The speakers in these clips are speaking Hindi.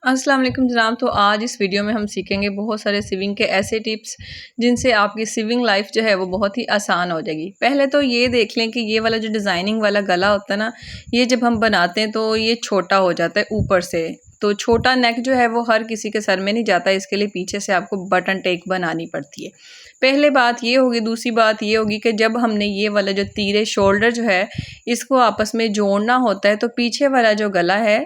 अस्सलाम वालेकुम जनाब। तो आज इस वीडियो में हम सीखेंगे बहुत सारे सिविंग के ऐसे टिप्स जिनसे आपकी सिविंग लाइफ जो है वो बहुत ही आसान हो जाएगी। पहले तो ये देख लें कि ये वाला जो डिज़ाइनिंग वाला गला होता है ना, ये जब हम बनाते हैं तो ये छोटा हो जाता है ऊपर से। तो छोटा नेक जो है वो हर किसी के सर में नहीं जाता, इसके लिए पीछे से आपको बटन टेक बनानी पड़ती है। पहले बात ये होगी। दूसरी बात ये होगी कि जब हमने ये वाला जो तीरे शोल्डर जो है इसको आपस में जोड़ना होता है, तो पीछे वाला जो गला है,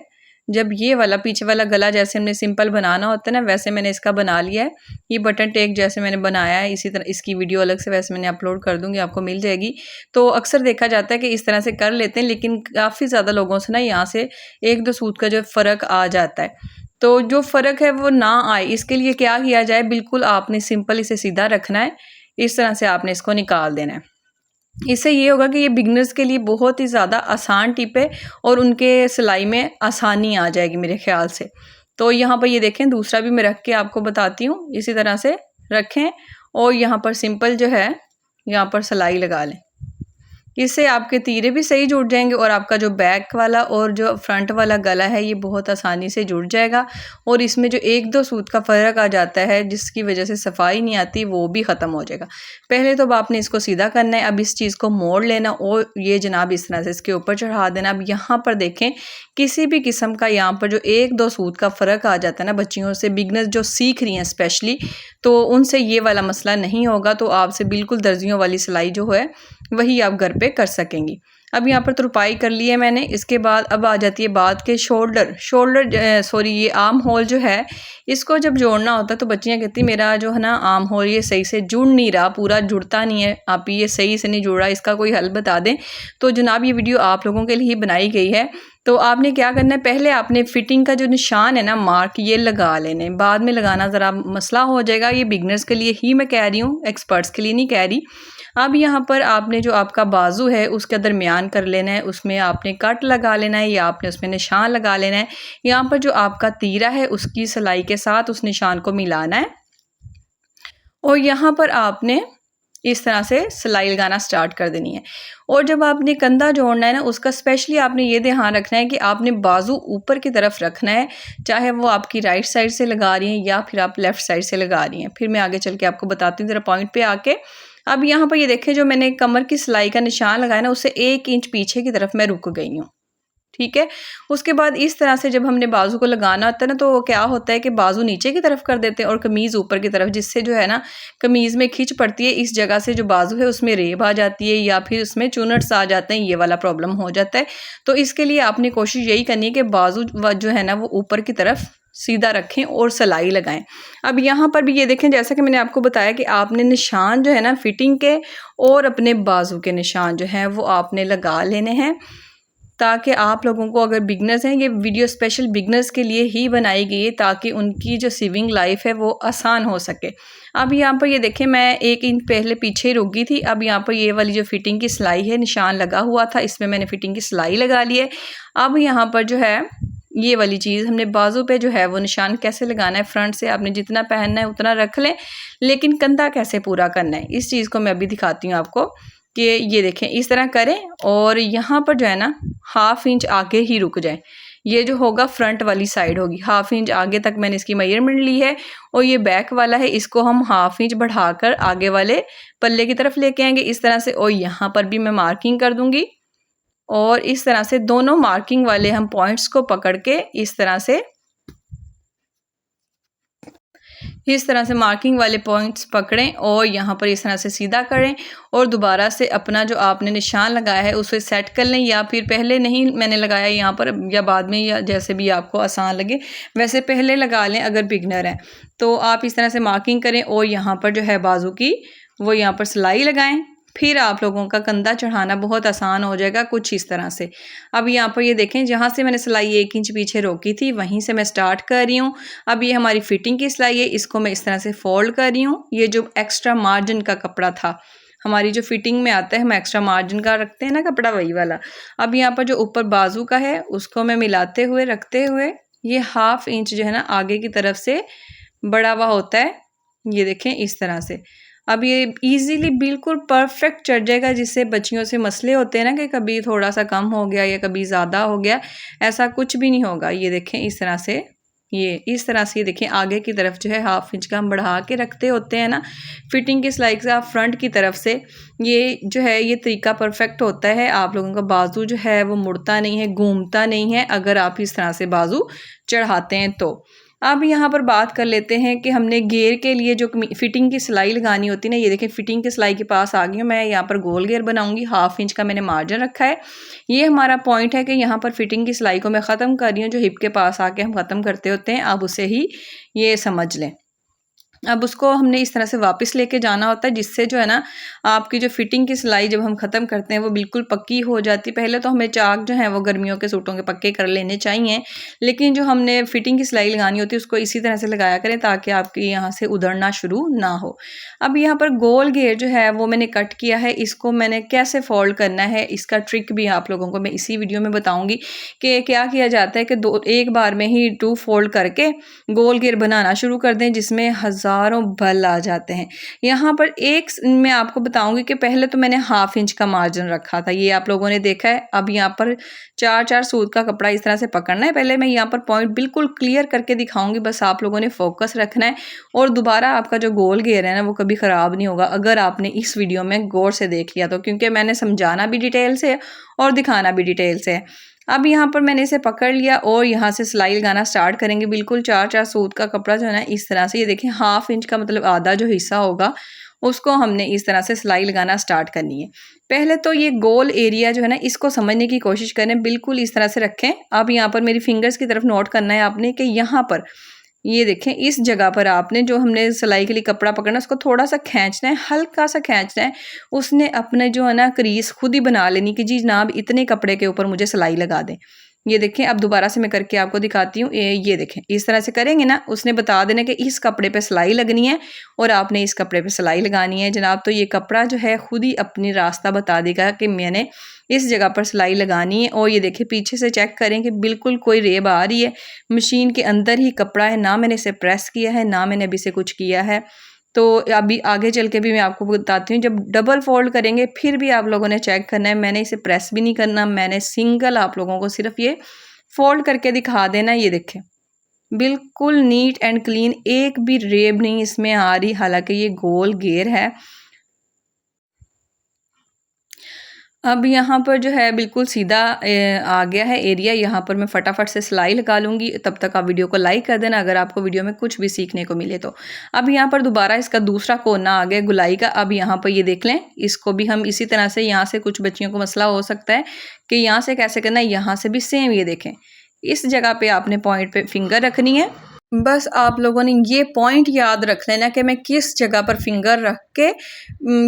जब ये वाला पीछे वाला गला जैसे हमने सिंपल बनाना होता है ना, वैसे मैंने इसका बना लिया है। ये बटन टेक जैसे मैंने बनाया है, इसी तरह इसकी वीडियो अलग से वैसे मैंने अपलोड कर दूंगी, आपको मिल जाएगी। तो अक्सर देखा जाता है कि इस तरह से कर लेते हैं, लेकिन काफ़ी ज़्यादा लोगों से ना यहाँ से एक दो सूत का जो फ़र्क आ जाता है। तो जो फ़र्क है वो ना आए, इसके लिए क्या किया जाए, बिल्कुल आपने सिंपल इसे सीधा रखना है। इस तरह से आपने इसको निकाल देना है। इससे ये होगा कि ये बिगनर्स के लिए बहुत ही ज़्यादा आसान टिप है और उनके सिलाई में आसानी आ जाएगी मेरे ख़्याल से। तो यहाँ पर ये देखें, दूसरा भी मैं रख के आपको बताती हूँ। इसी तरह से रखें और यहाँ पर सिंपल जो है यहाँ पर सिलाई लगा लें। इससे आपके तीरे भी सही जुड़ जाएंगे और आपका जो बैक वाला और जो फ्रंट वाला गला है ये बहुत आसानी से जुड़ जाएगा। और इसमें जो एक दो सूत का फ़र्क आ जाता है जिसकी वजह से सफाई नहीं आती, वो भी ख़त्म हो जाएगा। पहले तो अब आपने इसको सीधा करना है। अब इस चीज़ को मोड़ लेना और ये जनाब इस तरह से इसके ऊपर चढ़ा देना। अब यहाँ पर देखें, किसी भी किस्म का यहाँ पर जो एक दो सूत का फ़र्क आ जाता है ना, बच्चियों से बिगनर्स जो सीख रही हैं स्पेशली, तो उनसे ये वाला मसला नहीं होगा। तो आपसे बिल्कुल दर्जियों वाली सिलाई जो है वही आप घर पे कर सकेंगी। अब यहाँ पर तुरपाई कर ली है मैंने। इसके बाद अब आ जाती है बात के सॉरी ये आर्म होल जो है, इसको जब जोड़ना होता है तो बच्चियाँ कहती मेरा जो है ना आर्म होल ये सही से जुड़ नहीं रहा, पूरा जुड़ता नहीं है, आप ये सही से नहीं जुड़ रहा, इसका कोई हल बता दें। तो जनाब ये वीडियो आप लोगों के लिए ही बनाई गई है। तो आपने क्या करना है, पहले आपने फिटिंग का जो निशान है ना, मार्क, ये लगा लेने। बाद में लगाना ज़रा मसला हो जाएगा। ये बिगनर्स के लिए ही मैं कह रही हूँ, एक्सपर्ट्स के लिए नहीं कह रही। अब यहाँ पर आपने जो आपका बाजू है उसके दरमियान कर लेना है, उसमें आपने कट लगा लेना है या आपने उसमें निशान लगा लेना है। यहाँ पर जो आपका तीरा है उसकी सिलाई के साथ उस निशान को मिलाना है और यहाँ पर आपने इस तरह से सिलाई लगाना स्टार्ट कर देनी है। और जब आपने कंधा जोड़ना है ना, उसका स्पेशली आपने ये ध्यान रखना है कि आपने बाजू ऊपर की तरफ रखना है, चाहे वो आपकी राइट साइड से लगा रही हैं या फिर आप लेफ़्ट साइड से लगा रही हैं। फिर मैं आगे चल के आपको बताती हूँ ज़रा पॉइंट पे आके। अब यहाँ पर ये देखें, जो मैंने कमर की सिलाई का निशान लगाया ना, उससे 1 इंच पीछे की तरफ मैं रुक गई हूँ। ठीक है। उसके बाद इस तरह से जब हमने बाजू को लगाना होता है ना, तो क्या होता है कि बाजू नीचे की तरफ कर देते हैं और कमीज़ ऊपर की तरफ, जिससे जो है ना कमीज़ में खिंच पड़ती है। इस जगह से जो बाजू है उसमें रेब आ जाती है या फिर उसमें चुनट्स आ जाते हैं, ये वाला प्रॉब्लम हो जाता है। तो इसके लिए आपने कोशिश यही करनी है कि बाजू जो है ना वो ऊपर की तरफ सीधा रखें और सिलाई लगाएं। अब यहाँ पर भी ये देखें, जैसा कि मैंने आपको बताया कि आपने निशान जो है ना फिटिंग के और अपने बाजू के निशान जो हैं वो आपने लगा लेने हैं, ताकि आप लोगों को, अगर बिगनर्स हैं, ये वीडियो स्पेशल बिगनर्स के लिए ही बनाई गई है ताकि उनकी जो सिविंग लाइफ है वो आसान हो सके। अब यहाँ पर ये देखें, मैं 1 इंच पहले पीछे ही रुक गई थी। अब यहाँ पर ये वाली जो फिटिंग की सिलाई है, निशान लगा हुआ था, इसमें मैंने फिटिंग की सिलाई लगा ली है। अब यहाँ पर जो है ये वाली चीज़ हमने बाजू पे जो है वो निशान कैसे लगाना है, फ्रंट से आपने जितना पहनना है उतना रख लें, लेकिन कंधा कैसे पूरा करना है इस चीज़ को मैं अभी दिखाती हूँ आपको। कि ये देखें, इस तरह करें और यहाँ पर जो है ना 1/2 इंच आगे ही रुक जाए। ये जो होगा फ्रंट वाली साइड होगी, 1/2 इंच आगे तक मैंने इसकी मेजरमेंट ली है। और ये बैक वाला है, इसको हम 1/2 इंच बढ़ाकर आगे वाले पल्ले की तरफ लेके आएंगे इस तरह से। और यहाँ पर भी मैं मार्किंग कर दूंगी और इस तरह से दोनों मार्किंग वाले हम पॉइंट्स को पकड़ के इस तरह से मार्किंग वाले पॉइंट्स पकड़ें और यहाँ पर इस तरह से सीधा करें और दोबारा से अपना जो आपने निशान लगाया है उसे सेट कर लें, या फिर पहले नहीं मैंने लगाया यहाँ पर या बाद में, या जैसे भी आपको आसान लगे वैसे पहले लगा लें अगर बिगनर हैं। तो आप इस तरह से मार्किंग करें और यहाँ पर जो है बाजू की वो यहाँ पर सिलाई लगाएं। फिर आप लोगों का कंधा चढ़ाना बहुत आसान हो जाएगा, कुछ इस तरह से। अब यहाँ पर ये देखें, जहाँ से मैंने सिलाई 1 इंच पीछे रोकी थी वहीं से मैं स्टार्ट कर रही हूँ। अब ये हमारी फिटिंग की सिलाई है, इसको मैं इस तरह से फोल्ड कर रही हूँ। ये जो एक्स्ट्रा मार्जिन का कपड़ा था, हमारी जो फिटिंग में आता है, हम एक्स्ट्रा मार्जिन का रखते हैं ना कपड़ा, वही वाला। अब यहाँ पर जो ऊपर बाजू का है उसको मैं मिलाते हुए रखते हुए, ये 1/2 इंच जो है ना आगे की तरफ से बढ़ा हुआ होता है, ये देखें इस तरह से। अब ये इजीली बिल्कुल परफेक्ट चढ़ जाएगा, जिससे बच्चियों से मसले होते हैं ना कि कभी थोड़ा सा कम हो गया या कभी ज़्यादा हो गया, ऐसा कुछ भी नहीं होगा। ये देखें इस तरह से ये इस तरह से देखिए आगे की तरफ जो है 1/2 इंच का हम बढ़ा के रखते होते हैं ना फिटिंग की सिलाई से, आप फ्रंट की तरफ से ये जो है ये तरीका परफेक्ट होता है। आप लोगों का बाजू जो है वो मुड़ता नहीं है, घूमता नहीं है अगर आप इस तरह से बाजू चढ़ाते हैं तो। अब यहाँ पर बात कर लेते हैं कि हमने घेर के लिए जो फिटिंग की सिलाई लगानी होती है ना, ये देखें फिटिंग की सिलाई के पास आ गई हूँ मैं। यहाँ पर गोल घेर बनाऊंगी, 1/2 इंच का मैंने मार्जिन रखा है। ये हमारा पॉइंट है कि यहाँ पर फिटिंग की सिलाई को मैं ख़त्म कर रही हूँ, जो हिप के पास आके हम ख़त्म करते होते हैं। आप उसे ही ये समझ लें। अब उसको हमने इस तरह से वापस लेके जाना होता है, जिससे जो है ना आपकी जो फिटिंग की सिलाई जब हम ख़त्म करते हैं वो बिल्कुल पक्की हो जाती है। पहले तो हमें चाक जो है वो गर्मियों के सूटों के पक्के कर लेने चाहिए, लेकिन जो हमने फिटिंग की सिलाई लगानी होती है उसको इसी तरह से लगाया करें ताकि आपकी यहाँ से उधड़ना शुरू ना हो। अब यहाँ पर गोल घेर जो है वो मैंने कट किया है, इसको मैंने कैसे फोल्ड करना है इसका ट्रिक भी आप लोगों को मैं इसी वीडियो में बताऊँगी कि क्या किया जाता है कि एक बार में ही 2 फोल्ड करके गोल घेर बनाना शुरू कर दें, जिसमें हज़ारों बल आ जाते हैं। यहाँ पर एक मैं आपको बताऊंगी कि पहले तो मैंने 1/2 इंच का मार्जिन रखा था, ये आप लोगों ने देखा है। अब यहाँ पर 4-4 सूत का कपड़ा इस तरह से पकड़ना है। पहले मैं यहाँ पर पॉइंट बिल्कुल क्लियर करके दिखाऊंगी, बस आप लोगों ने फोकस रखना है और दोबारा आपका जो गोल घेर है ना वो कभी ख़राब नहीं होगा अगर आपने इस वीडियो में गौर से देख लिया तो, क्योंकि मैंने समझाना भी डिटेल से और दिखाना भी डिटेल से है। अब यहाँ पर मैंने इसे पकड़ लिया और यहाँ से सिलाई लगाना स्टार्ट करेंगे। बिल्कुल 4-4 सूत का कपड़ा जो है ना इस तरह से, ये देखिए 1/2 इंच का मतलब आधा जो हिस्सा होगा उसको हमने इस तरह से सिलाई लगाना स्टार्ट करनी है। पहले तो ये गोल एरिया जो है ना इसको समझने की कोशिश करें, बिल्कुल इस तरह से रखें। अब यहाँ पर मेरी फिंगर्स की तरफ नोट करना है आपने कि यहाँ पर ये देखें इस जगह पर आपने जो हमने सिलाई के लिए कपड़ा पकड़ना उसको थोड़ा सा खींचना है, हल्का सा खींचना है। उसने अपने जो है ना क्रीज खुद ही बना लेनी कि जी जनाब इतने कपड़े के ऊपर मुझे सिलाई लगा दें। ये देखें अब दोबारा से मैं करके आपको दिखाती हूँ। ये देखें इस तरह से करेंगे ना, उसने बता देना कि इस कपड़े पे सिलाई लगनी है और आपने इस कपड़े पे सिलाई लगानी है जनाब। तो ये कपड़ा जो है खुद ही अपनी रास्ता बता देगा कि मैंने इस जगह पर सिलाई लगानी है। और ये देखिए पीछे से चेक करें कि बिल्कुल कोई रेब आ रही है, मशीन के अंदर ही कपड़ा है, ना मैंने इसे प्रेस किया है ना मैंने अभी से कुछ किया है। तो अभी आगे चल के भी मैं आपको बताती हूँ, जब डबल फोल्ड करेंगे फिर भी आप लोगों ने चेक करना है। मैंने इसे प्रेस भी नहीं करना, मैंने सिंगल आप लोगों को सिर्फ ये फोल्ड करके दिखा देना। ये देखें बिल्कुल नीट एंड क्लीन, एक भी रेब नहीं इसमें आ रही, हालांकि ये गोल घेर है। अब यहाँ पर जो है बिल्कुल सीधा आ गया है एरिया। यहाँ पर मैं फटाफट से सिलाई लगा लूँगी, तब तक आप वीडियो को लाइक कर देना अगर आपको वीडियो में कुछ भी सीखने को मिले तो। अब यहाँ पर दोबारा इसका दूसरा कोना आ गया गुलाई का। अब यहाँ पर ये देख लें, इसको भी हम इसी तरह से, यहाँ से कुछ बच्चियों को मसला हो सकता है कि यहाँ से कैसे करना है, यहाँ से भी सेम। ये देखें इस जगह पर आपने पॉइंट पर फिंगर रखनी है। बस आप लोगों ने ये पॉइंट याद रख लेना कि मैं किस जगह पर फिंगर रख के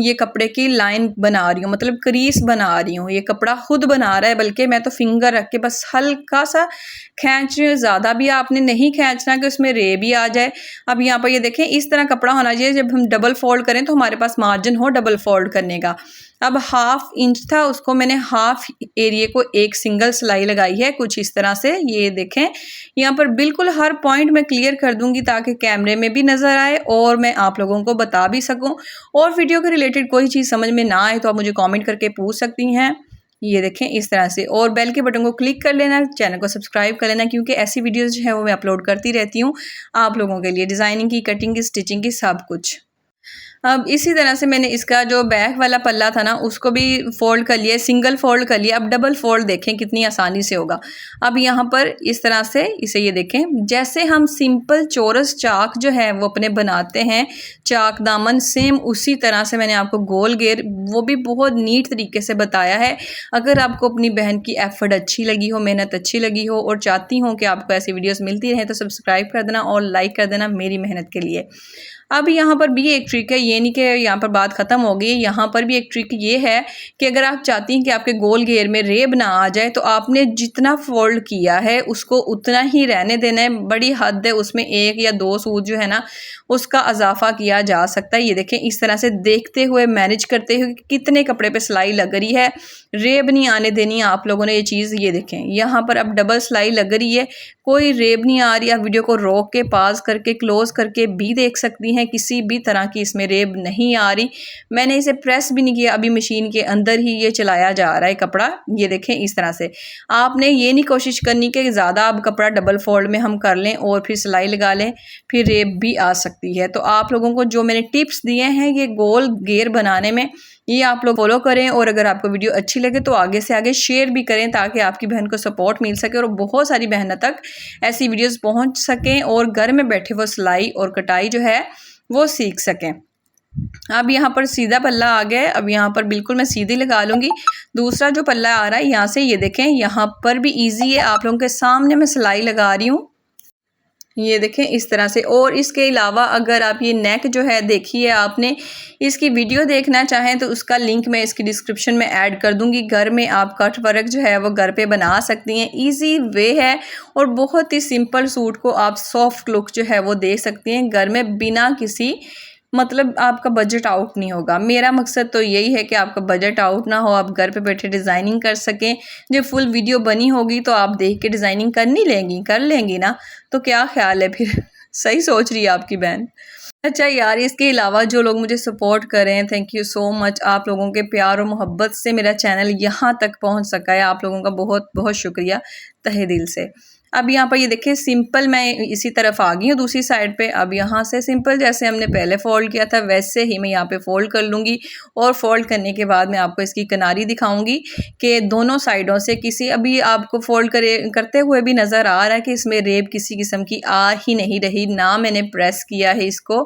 ये कपड़े की लाइन बना रही हूँ, मतलब क्रीज बना रही हूँ। ये कपड़ा खुद बना रहा है, बल्कि मैं तो फिंगर रख के बस हल्का सा खींच रही हूँ, ज़्यादा भी आपने नहीं खींचना कि उसमें रे भी आ जाए। अब यहाँ पर ये देखें इस तरह कपड़ा होना चाहिए, जब हम डबल फोल्ड करें तो हमारे पास मार्जिन हो डबल फोल्ड करने का। अब 1/2 इंच था, उसको मैंने हाफ एरिया को एक सिंगल सिलाई लगाई है कुछ इस तरह से। ये देखें यहाँ पर बिल्कुल हर पॉइंट में क्लियर कर दूंगी ताकि कैमरे में भी नज़र आए और मैं आप लोगों को बता भी सकूं। और वीडियो के रिलेटेड कोई चीज़ समझ में ना आए तो आप मुझे कमेंट करके पूछ सकती हैं। ये देखें इस तरह से, और बेल के बटन को क्लिक कर लेना, चैनल को सब्सक्राइब कर लेना, क्योंकि ऐसी वीडियोज़ जो है वो मैं अपलोड करती रहती हूँ आप लोगों के लिए, डिज़ाइनिंग की, कटिंग की, स्टिचिंग की, सब कुछ। अब इसी तरह से मैंने इसका जो बैक वाला पल्ला था ना उसको भी फोल्ड कर लिया, सिंगल फोल्ड कर लिया। अब डबल फोल्ड देखें कितनी आसानी से होगा। अब यहाँ पर इस तरह से इसे ये देखें, जैसे हम सिंपल चौरस चाक जो है वो अपने बनाते हैं चाक दामन, सेम उसी तरह से मैंने आपको गोल घेर वो भी बहुत नीट तरीके से बताया है। अगर आपको अपनी बहन की एफर्ट अच्छी लगी हो, मेहनत अच्छी लगी हो और चाहती हो कि आपको ऐसी वीडियोस मिलती रहे तो सब्सक्राइब कर देना और लाइक कर देना मेरी मेहनत के लिए। अब यहाँ पर भी एक ट्रिक है, ये नहीं कि यहाँ पर बात ख़त्म हो गई। यहाँ पर भी एक ट्रिक ये है कि अगर आप चाहती हैं कि आपके गोल घेर में रेब ना आ जाए तो आपने जितना फोल्ड किया है उसको उतना ही रहने देना है। बड़ी हद है उसमें 1 या 2 सूत जो है ना उसका इजाफा किया जा सकता है। ये देखें इस तरह से देखते हुए, मैनेज करते हुए कितने कपड़े पे सिलाई लग रही है, रेब नहीं आने देनी है आप लोगों ने ये चीज़। ये देखें यहाँ पर अब डबल सिलाई लग रही है, कोई रेब नहीं आ रही। आप वीडियो को रोक के, पाज करके, क्लोज करके भी देख सकती हैं हैं, किसी भी तरह की इसमें रेब नहीं आ रही। मैंने इसे प्रेस भी नहीं किया, अभी मशीन के अंदर ही ये चलाया जा रहा है कपड़ा। ये देखें इस तरह से। आपने ये नहीं कोशिश करनी कि ज़्यादा अब कपड़ा डबल फोल्ड में हम कर लें और फिर सिलाई लगा लें, फिर रेब भी आ सकती है। तो आप लोगों को जो मैंने टिप्स दिए हैं ये गोल घेर बनाने में, ये आप लोग फॉलो करें। और अगर आपको वीडियो अच्छी लगे तो आगे से आगे शेयर भी करें ताकि आपकी बहन को सपोर्ट मिल सके और बहुत सारी बहनों तक ऐसी वीडियोस पहुंच सकें और घर में बैठे वो सिलाई और कटाई जो है वो सीख सकें। अब यहाँ पर सीधा पल्ला आ गया है। अब यहाँ पर बिल्कुल मैं सीधी लगा लूँगी। दूसरा जो पल्ला आ रहा है यहाँ से, ये देखें यहाँ पर भी ईजी है। आप लोगों के सामने मैं सिलाई लगा रही हूँ, ये देखें इस तरह से। और इसके अलावा अगर आप ये नेक जो है देखिए, आपने इसकी वीडियो देखना चाहें तो उसका लिंक मैं इसकी डिस्क्रिप्शन में ऐड कर दूंगी। घर में आप कट वर्क जो है वो घर पे बना सकती हैं, इजी वे है और बहुत ही सिंपल सूट को आप सॉफ्ट लुक जो है वो दे सकती हैं घर में, बिना किसी मतलब आपका बजट आउट नहीं होगा। मेरा मकसद तो यही है कि आपका बजट आउट ना हो, आप घर पे बैठे डिज़ाइनिंग कर सकें। जब फुल वीडियो बनी होगी तो आप देख के डिज़ाइनिंग कर लेंगी ना, तो क्या ख्याल है फिर? सही सोच रही है आपकी बहन। अच्छा यार, इसके अलावा जो लोग मुझे सपोर्ट कर रहे हैं, थैंक यू सो मच। आप लोगों के प्यार और मोहब्बत से मेरा चैनल यहाँ तक पहुँच सका है। आप लोगों का बहुत बहुत शुक्रिया तहे दिल से। अब यहाँ पर ये देखिए सिंपल मैं इसी तरफ आ गई हूँ दूसरी साइड पे। अब यहाँ से सिंपल जैसे हमने पहले फ़ोल्ड किया था वैसे ही मैं यहाँ पे फ़ोल्ड कर लूँगी। और फ़ोल्ड करने के बाद मैं आपको इसकी किनारी दिखाऊंगी कि दोनों साइडों से किसी, अभी आपको फ़ोल्ड करते हुए भी नज़र आ रहा है कि इसमें रेब किसी किस्म की आ ही नहीं रही। ना मैंने प्रेस किया है इसको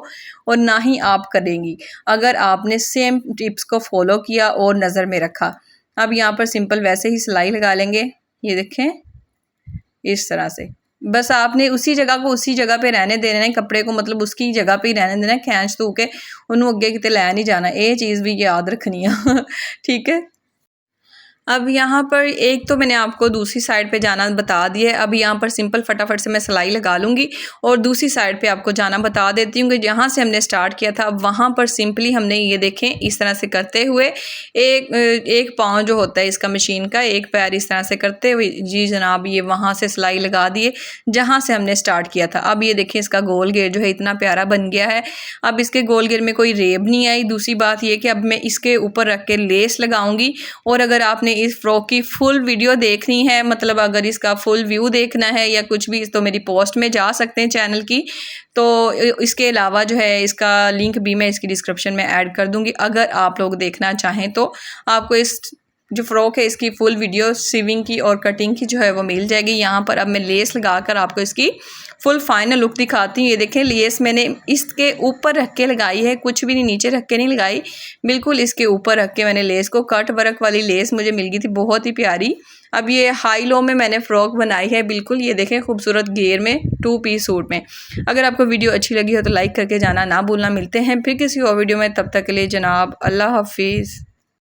और ना ही आप करेंगी अगर आपने सेम टिप्स को फॉलो किया और नज़र में रखा। अब यहाँ पर सिंपल वैसे ही सिलाई लगा लेंगे, ये देखें इस तरह से। बस आपने उसी जगह को उसी जगह पे रहने देना है, कपड़े को मतलब उसकी जगह पे ही रहने देना है। खींच तू के उन्होंने अगे किते लै नहीं जाना, ये चीज़ भी याद रखनी है ठीक है। अब यहाँ पर एक तो मैंने आपको दूसरी साइड पे जाना बता दिया है। अब यहाँ पर सिंपल फटाफट से मैं सिलाई लगा लूँगी और दूसरी साइड पे आपको जाना बता देती हूँ कि जहाँ से हमने स्टार्ट किया था अब वहाँ पर सिंपली हमने ये देखें इस तरह से करते हुए एक पाँव जो होता है इसका मशीन का, एक पैर इस तरह से करते हुए, जी जनाब, ये वहाँ से सिलाई लगा दिए जहाँ से हमने स्टार्ट किया था। अब ये देखें इसका गोल घेर जो है इतना प्यारा बन गया है। अब इसके गोल घेर में कोई रेब नहीं आई। दूसरी बात ये कि अब मैं इसके ऊपर रख के लेस लगाऊंगी। और अगर आपने इस फ्रॉक की फुल वीडियो देखनी है, मतलब अगर इसका फुल व्यू देखना है या कुछ भी, तो मेरी पोस्ट में जा सकते हैं चैनल की। तो इसके अलावा जो है इसका लिंक भी मैं इसकी डिस्क्रिप्शन में ऐड कर दूंगी। अगर आप लोग देखना चाहें तो आपको इस जो फ्रॉक है इसकी फुल वीडियो सीविंग की और कटिंग की जो है वो मिल जाएगी। यहाँ पर अब मैं लेस लगाकर आपको इसकी फुल फाइनल लुक दिखाती हूँ। ये देखें लेस मैंने इसके ऊपर रख के लगाई है, कुछ भी नहीं नीचे रख के नहीं लगाई, बिल्कुल इसके ऊपर रख के मैंने लेस को, कट वर्क वाली लेस मुझे मिल गई थी बहुत ही प्यारी। अब ये हाई लो में मैंने फ़्रॉक बनाई है बिल्कुल, ये देखें खूबसूरत घेर में 2 पीस सूट में। अगर आपको वीडियो अच्छी लगी हो तो लाइक करके जाना ना भूलना। मिलते हैं फिर किसी और वीडियो में, तब तक के लिए जनाब अल्लाह हाफिज़।